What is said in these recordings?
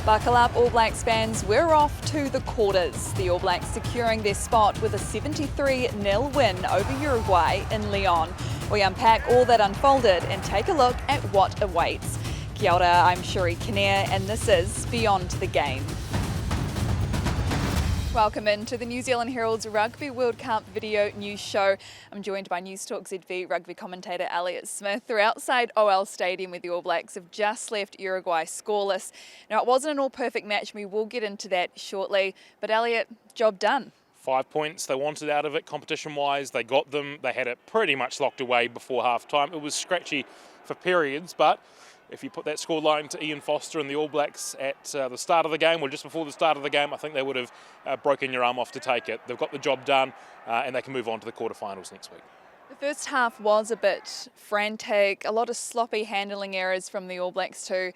Buckle up, All Blacks fans, we're off to the quarters. The All Blacks securing their spot with a 73-0 win over Uruguay in Lyon. We unpack all that unfolded and take a look at what awaits. Kia ora, I'm Cheree Kinnear and this is Beyond the Game. Welcome into the New Zealand Herald's Rugby World Cup video news show. I'm joined by News Talk ZV rugby commentator Elliott Smith. We're outside OL Stadium where the All Blacks have just left Uruguay scoreless. Now, it wasn't an all-perfect match. We will get into that shortly. But Elliott, job done. 5 points they wanted out of it competition-wise. They got them. They had it pretty much locked away before half-time. It was scratchy for periods, but if you put that scoreline to Ian Foster and the All Blacks at the start of the game, or just before the start of the game, I think they would have broken your arm off to take it. They've got the job done and they can move on to the quarterfinals next week. The first half was a bit frantic, a lot of sloppy handling errors from the All Blacks too.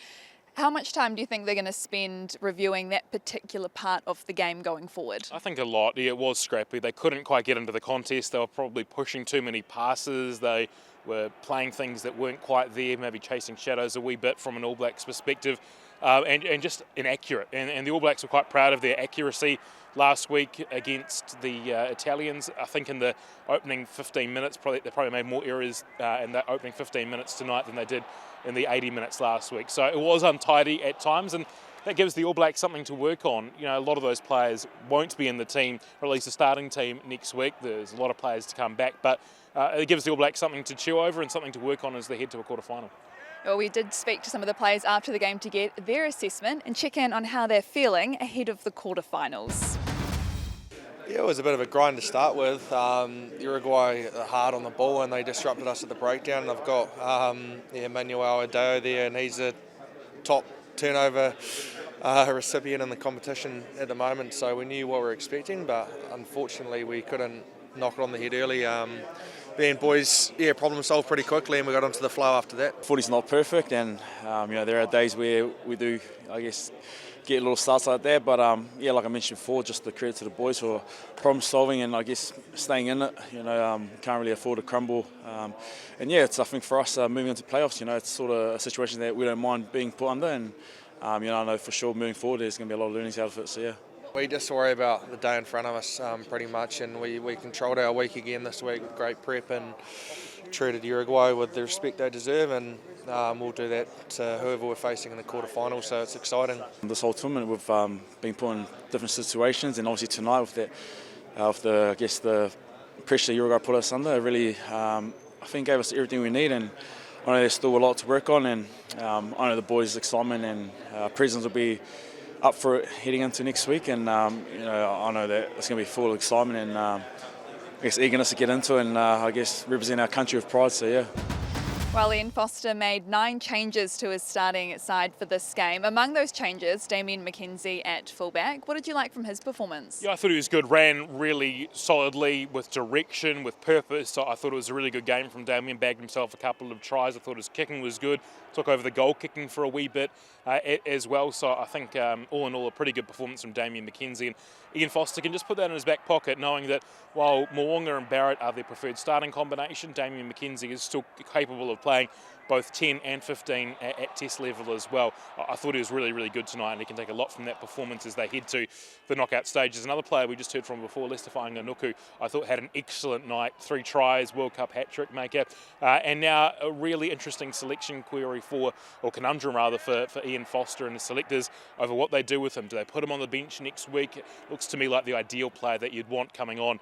How much time do you think they're going to spend reviewing that particular part of the game going forward? I think a lot. Yeah, it was scrappy. They couldn't quite get into the contest. They were probably pushing too many passes. They were playing things that weren't quite there, maybe chasing shadows a wee bit from an All Blacks perspective, and just inaccurate. And the All Blacks were quite proud of their accuracy last week against the Italians. I think in the opening 15 minutes, they probably made more errors in the opening 15 minutes tonight than they did in the 80 minutes last week. So it was untidy at times, and that gives the All Blacks something to work on. You know, a lot of those players won't be in the team, or at least the starting team next week. There's a lot of players to come back, but it gives the All Blacks something to chew over and something to work on as they head to a quarterfinal. Well, we did speak to some of the players after the game to get their assessment and check in on how they're feeling ahead of the quarterfinals. Yeah, it was a bit of a grind to start with. Uruguay are hard on the ball and they disrupted us at the breakdown. They've got Manuel Adeo there, and he's a top turnover recipient in the competition at the moment, so we knew what we were expecting, but unfortunately we couldn't knock it on the head early. Then boys, problem solved pretty quickly and we got onto the flow after that. Footy's not perfect, and there are days where we do, get little starts like that, but like I mentioned before, just the credit to the boys for problem solving and staying in it. Can't really afford to crumble, and it's, I think, for us moving into playoffs, it's sort of a situation that we don't mind being put under, and I know for sure moving forward there's going to be a lot of learnings out of it. So yeah. We just worry about the day in front of us pretty much, and we controlled our week again this week with great prep and treated Uruguay with the respect they deserve, and we'll do that to whoever we're facing in the quarterfinals, so it's exciting. This whole tournament we've been put in different situations, and obviously tonight with the pressure Uruguay put us under, it really I think gave us everything we need, and I know there's still a lot to work on, and I know the boys' excitement and presence will be up for it heading into next week, and I know that it's going to be full of excitement and eagerness to get into it and represent our country with pride. So yeah. Well, Ian Foster made 9 changes to his starting side for this game. Among those changes, Damian McKenzie at fullback. What did you like from his performance? Yeah, I thought he was good. Ran really solidly with direction, with purpose. So I thought it was a really good game from Damian. Bagged himself a couple of tries. I thought his kicking was good. Took over the goal kicking for a wee bit as well. So I think all in all a pretty good performance from Damian McKenzie. And Ian Foster can just put that in his back pocket, knowing that while Mo'unga and Barrett are their preferred starting combination, Damian McKenzie is still capable of playing both 10 and 15 at test level as well. I thought he was really, really good tonight, and he can take a lot from that performance as they head to the knockout stages. Another player we just heard from before, Leicester Fainga'anuku, I thought had an excellent night. 3 tries, World Cup hat-trick maker, and now a really interesting selection query conundrum for Ian Foster and the selectors over what they do with him. Do they put him on the bench next week? It looks to me like the ideal player that you'd want coming on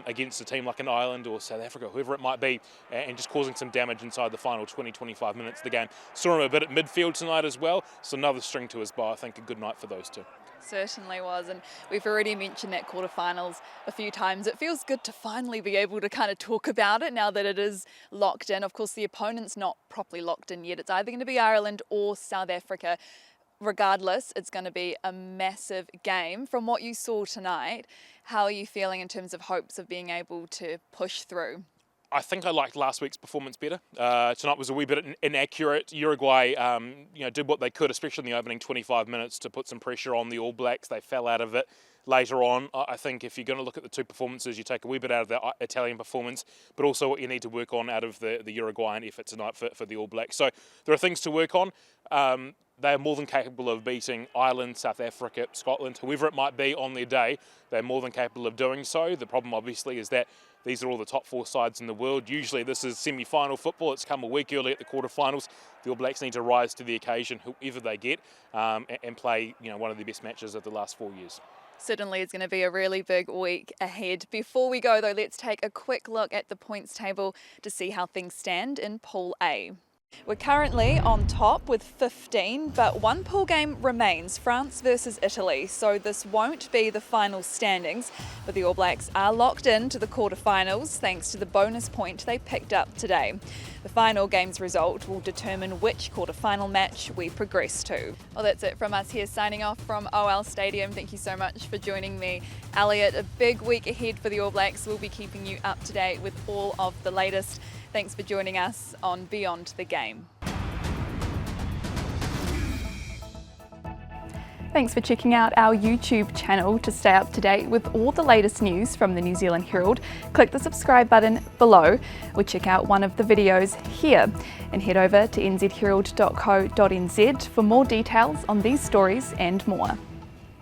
against a team like an Ireland or South Africa, whoever it might be, and just causing some damage inside the final 20-25 minutes of the game. Saw him a bit at midfield tonight as well, so another string to his bow. I think a good night for those two. Certainly was, and we've already mentioned that quarterfinals a few times. It feels good to finally be able to kind of talk about it now that it is locked in. Of course, the opponent's not properly locked in yet. It's either going to be Ireland or South Africa. Regardless, it's going to be a massive game. From what you saw tonight, how are you feeling in terms of hopes of being able to push through? I think I liked last week's performance better. Tonight was a wee bit inaccurate. Uruguay, did what they could, especially in the opening 25 minutes, to put some pressure on the All Blacks. They fell out of it later on. I think if you're going to look at the two performances, you take a wee bit out of the Italian performance, but also what you need to work on out of the Uruguayan effort tonight for the All Blacks. So there are things to work on. They are more than capable of beating Ireland, South Africa, Scotland, whoever it might be on their day. They're more than capable of doing so. The problem, obviously, is that these are all the top 4 sides in the world. Usually this is semi-final football. It's come a week early at the quarterfinals. The All Blacks need to rise to the occasion, whoever they get, and play one of the best matches of the last 4 years. Certainly it's going to be a really big week ahead. Before we go, though, let's take a quick look at the points table to see how things stand in Pool A. We're currently on top with 15, but one pool game remains, France versus Italy, so this won't be the final standings, but the All Blacks are locked into the quarterfinals thanks to the bonus point they picked up today. The final game's result will determine which quarterfinal match we progress to. Well, that's it from us here, signing off from OL Stadium. Thank you so much for joining me. Elliott, a big week ahead for the All Blacks. We'll be keeping you up to date with all of the latest. Thanks for joining us on Beyond the Game. Thanks for checking out our YouTube channel. To stay up to date with all the latest news from the New Zealand Herald, click the subscribe button below or check out one of the videos here, and head over to nzherald.co.nz for more details on these stories and more.